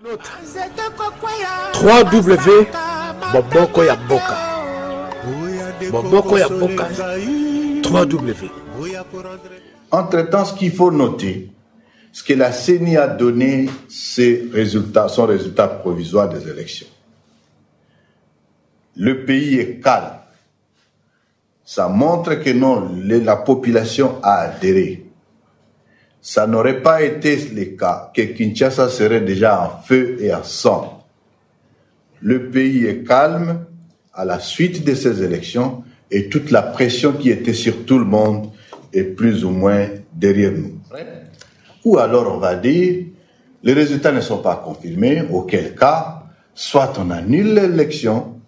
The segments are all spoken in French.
3W Boboko ya Boka. Boboko ya Boka. 3W. Entre-temps, ce qu'il faut noter, c'est que la CENI a donné son résultat provisoire des élections. Le pays est calme. Ça montre que non, la population a adhéré. Ça n'aurait pas été le cas que Kinshasa serait déjà en feu et en sang. Le pays est calme à la suite de ces élections et toute la pression qui était sur tout le monde est plus ou moins derrière nous. Ou alors on va dire, les résultats ne sont pas confirmés, auquel cas, soit on annule l'élection,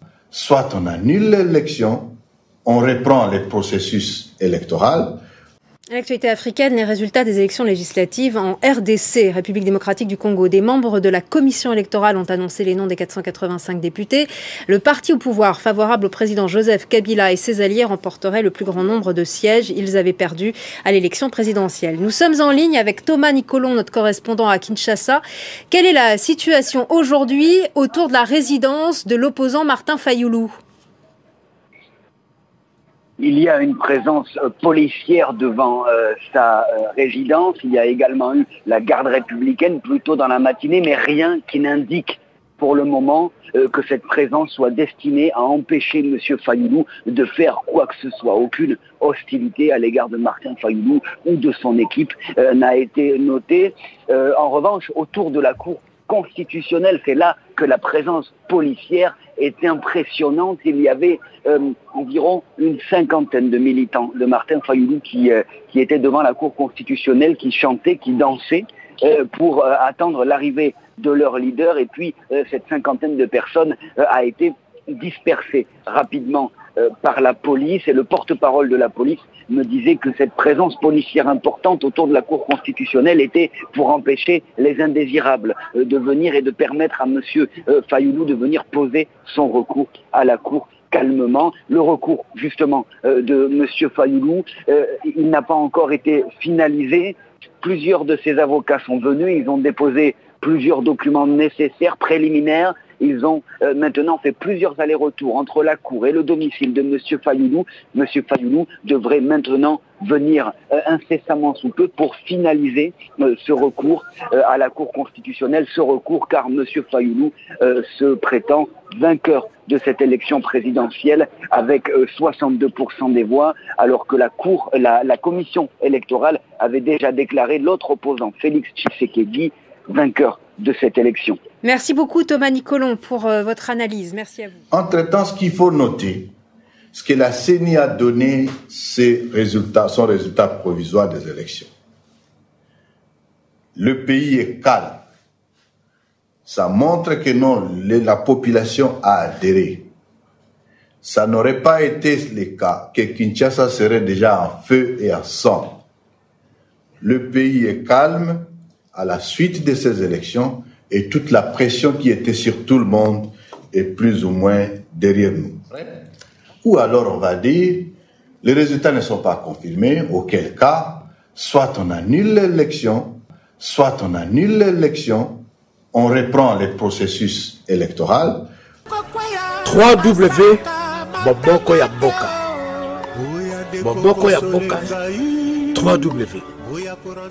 on reprend le processus électoral. À l'actualité africaine, les résultats des élections législatives en RDC, République démocratique du Congo. Des membres de la commission électorale ont annoncé les noms des 485 députés. Le parti au pouvoir, favorable au président Joseph Kabila et ses alliés, remporterait le plus grand nombre de sièges. Ils avaient perdu à l'élection présidentielle. Nous sommes en ligne avec Thomas Nicolon, notre correspondant à Kinshasa. Quelle est la situation aujourd'hui autour de la résidence de l'opposant Martin Fayulu ? Il y a une présence policière devant sa résidence. Il y a également eu la garde républicaine plus tôt dans la matinée, mais rien qui n'indique pour le moment que cette présence soit destinée à empêcher M. Fayulu de faire quoi que ce soit. Aucune hostilité à l'égard de Martin Fayulu ou de son équipe n'a été notée. En revanche, autour de la Cour constitutionnelle, c'est là que la présence policière est impressionnante. Il y avait environ une cinquantaine de militants de Martin Fayulu qui étaient devant la Cour constitutionnelle, qui chantaient, qui dansaient pour attendre l'arrivée de leur leader. Et puis cette cinquantaine de personnes a été dispersée rapidement par la police. Et le porte-parole de la police me disait que cette présence policière importante autour de la Cour constitutionnelle était pour empêcher les indésirables de venir et de permettre à M. Fayulu de venir poser son recours à la Cour calmement. Le recours justement de M. Fayulu, il n'a pas encore été finalisé. Plusieurs de ses avocats sont venus, ils ont déposé plusieurs documents nécessaires, préliminaires. Ils ont maintenant fait plusieurs allers-retours entre la cour et le domicile de M. Fayulu. M. Fayulu devrait maintenant venir incessamment sous peu pour finaliser ce recours à la Cour constitutionnelle. Ce recours car M. Fayulu se prétend vainqueur de cette élection présidentielle avec 62% des voix, alors que la commission électorale avait déjà déclaré l'autre opposant, Félix Tshisekedi, vainqueur de cette élection. Merci beaucoup Thomas Nicolon pour votre analyse. Merci à vous. Entre-temps, ce qu'il faut noter, c'est que la CENI a donné son résultat provisoire des élections. Le pays est calme. Ça montre que non, la population a adhéré. Ça n'aurait pas été le cas que Kinshasa serait déjà en feu et en sang. Le pays est calme à la suite de ces élections et toute la pression qui était sur tout le monde est plus ou moins derrière nous. Ou alors on va dire, les résultats ne sont pas confirmés, auquel cas, soit on annule l'élection, on reprend le processus électoral. 3W Boboko ya Boka. Boboko ya Boka. 3W.